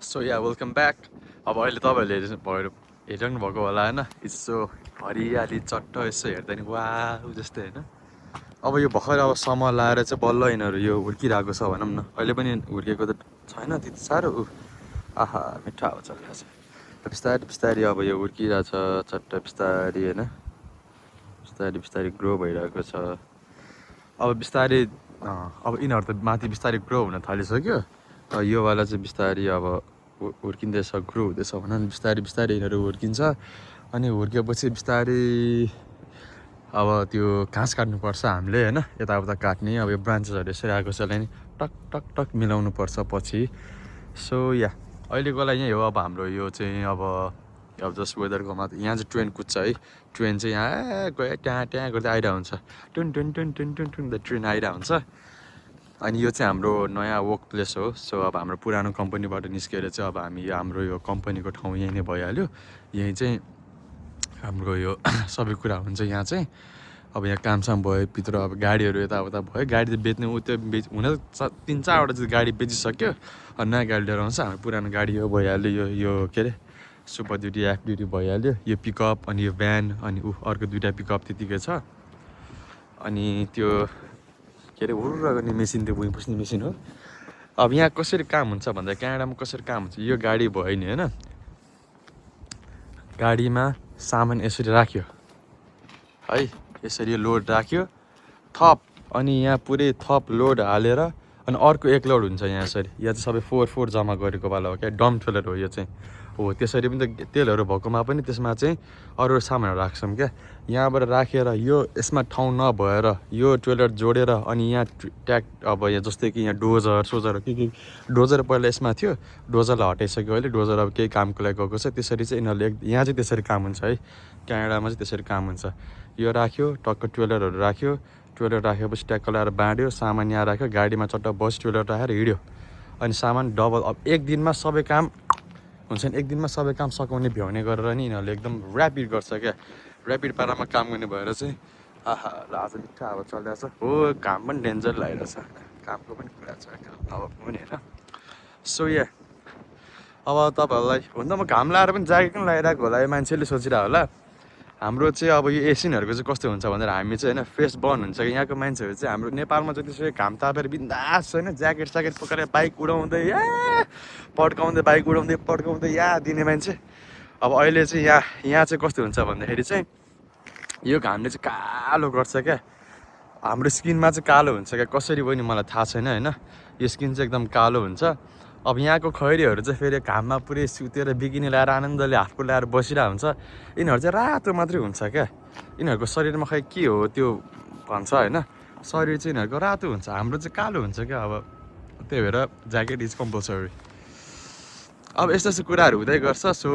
So या welcome back. अब अहिले तपाईँहरूले हेरिरहनु भएको होला होइन, यसो हरियाली चट्ट यसो हेर्दा नि वा जस्तै होइन। अब यो भर्खर अब समर लाएर चाहिँ बल्ल यिनीहरू यो हुर्किरहेको छ भनौँ न। अहिले पनि हुर्किएको त छैन त्यति साह्रो। आहा मिठो हावा चलिरहेको छ। बिस्तारै बिस्तारै अब यो हुर्किरहेछ चट्ट बिस्तारै होइन, बिस्तारै बिस्तारै ग्रो भइरहेको छ। अब बिस्तारै अब यिनीहरू त माथि बिस्तारै ग्रो हुन थालिसक्यो। योवाला चाहिँ बिस्तारै अब हुर्किँदैछ, ग्रो हुँदैछ भनौँ न। बिस्तारै बिस्तारै यिनीहरू हुर्किन्छ अनि हुर्केपछि बिस्तारै अब त्यो घाँस काट्नुपर्छ हामीले होइन, यताउता काट्ने। अब यो ब्रान्चेसहरू यसरी आएको छ, यसलाई टक टक टक मिलाउनु पर्छ पछि। सो या अहिलेको लागि यही हो। अब हाम्रो यो चाहिँ अब जस्ट वेदरको मात्र यहाँ चाहिँ ट्रेन कुद्छ है। ट्रेन चाहिँ यहाँ गयो त्यहाँ त्यहाँ गर्दै आइरहेको हुन्छ, टुन टुन टुन टुन टुन टुन द ट्रेन आइरहेको हुन्छ। अनि यो चाहिँ हाम्रो नयाँ वर्क प्लेस हो। सो अब हाम्रो पुरानो कम्पनीबाट निस्केर चाहिँ अब हामी हाम्रो यो कम्पनीको ठाउँ यहीँ नै भइहाल्यो। यहीँ चाहिँ हाम्रो यो सबै कुरा हुन्छ यहाँ चाहिँ। अब यहाँ कामसाम भयो, भित्र अब गाडीहरू यताउता भयो। गाडी त बेच्ने त्यो हुन त 3-4वटा चाहिँ गाडी बेचिसक्यो। नयाँ गाडी लिएर आउँछ। हाम्रो पुरानो गाडी हो भइहाल्यो। यो के अरे सुपर ड्युटी एफ ड्युटी भइहाल्यो। यो पिकअप अनि यो भ्यान अनि अर्को 2टा पिकअप त्यतिकै छ। अनि त्यो के अरे हुर्र गर्ने मेसिन, त्यो भुइँ पुस्ने मेसिन हो। अब यहाँ कसरी काम हुन्छ भन्दा क्यानाडामा कसरी काम हुन्छ, यो गाडी भयो नि होइन, गाडीमा सामान यसरी राख्यो है, यसरी लोड राख्यो थप, अनि यहाँ पुरै थप लोड हालेर अनि अर्को एक लोड हुन्छ यहाँ यसरी। यहाँ चाहिँ सबै 4 जम्मा गरेको वाला हो क्या, डम्प ट्रेलर हो यो चाहिँ। हो त्यसरी पनि त तेलहरू भएकोमा पनि त्यसमा चाहिँ अरू सामानहरू राख्छौँ क्या। यहाँबाट राखेर यो यसमा ठाउँ नभएर यो ट्रेलर जोडेर अनि यहाँ ट्याक अब यहाँ जस्तै कि यहाँ डोजर सोजर के डोजर पहिला यसमा थियो, डोजरलाई हटाइसक्यो अहिले। डोजर अब केही कामको लागि गएको छ। त्यसरी चाहिँ यिनीहरूले यहाँ चाहिँ त्यसरी काम हुन्छ है, क्यानाडामा चाहिँ त्यसरी काम हुन्छ। यो राख्यो टक्क, ट्रेलरहरू राख्यो, ट्रेलर राखेपछि ट्याक्क लगाएर बाँड्यो, सामान यहाँ राख्यो, गाडीमा चट्ट बस ट्रेलर राखेर हिँड्यो। अनि सामान डबल। अब एक दिनमा सबै काम हुन्छ नि, एक दिनमा सबै काम सकाउने भ्याउने गरेर नि यिनीहरूले एकदम ऱ्यापिड गर्छ क्या। ऱ्यापिड पारामा काम गर्ने भएर चाहिँ आहा ल आज मिठो हावा चलिरहेछ हो। काम पनि डेन्जर लागिरहेछ, कामको पनि कुरा छ, काम नभएको पनि होइन। सो या अब तपाईँहरूलाई हुन त म घाम लाएर पनि ज्याकेट पनि लगाइरहेको होला। यो मान्छेले सोचिरहेको होला हाम्रो चाहिँ अब यो एसियनहरूको चाहिँ कस्तो हुन्छ भनेर। हामी चाहिँ होइन फेस बर्न हुन्छ कि यहाँको मान्छेहरू चाहिँ। हाम्रो नेपालमा जतिसुकै घाम तापेर बिन्दास होइन ज्याकेट स्याकेट पकाएर बाइक उडाउँदै या पड्काउँदै, बाइक उडाउँदै पड्काउँदै या दिने मान्छे। अब अहिले चाहिँ यहाँ चाहिँ कस्तो हुन्छ भन्दाखेरि चाहिँ यो घामले चाहिँ कालो गर्छ क्या। हाम्रो स्किनमा चाहिँ कालो हुन्छ क्या, कसरी भयो नि मलाई थाहा छैन होइन। यो स्किन चाहिँ एकदम कालो हुन्छ। अब यहाँको खैरीहरू चाहिँ फेरि घाममा पुरै सुतेर बिकिनी लगाएर आनन्दले हाफको लगाएर बसिरहेको हुन्छ। यिनीहरू चाहिँ रातो मात्रै हुन्छ क्या। यिनीहरूको शरीरमा खै के हो त्यो भन्छ होइन, शरीर चाहिँ यिनीहरूको रातो हुन्छ, हाम्रो चाहिँ कालो हुन्छ क्या। अब त्यही भएर ज्याकेट इज कम्पलसरी। अब यस्तो यस्तो कुराहरू हुँदै गर्छ। So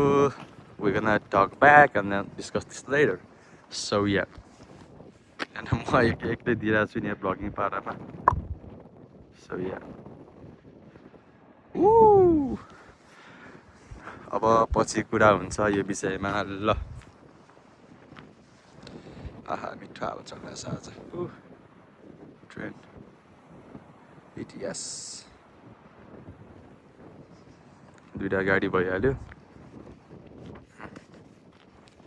we gonna talk back and then discuss this later. So yeah अनि म एक्लै दिइरहेको छु नि यहाँ ब्लगिङ पारामा। सो या अब पछि कुरा हुन्छ यो विषयमा ल। आहा मिठो हावा चलिरहेछ आज। ट्रेन BTS 2टा गाडी भइहाल्यो।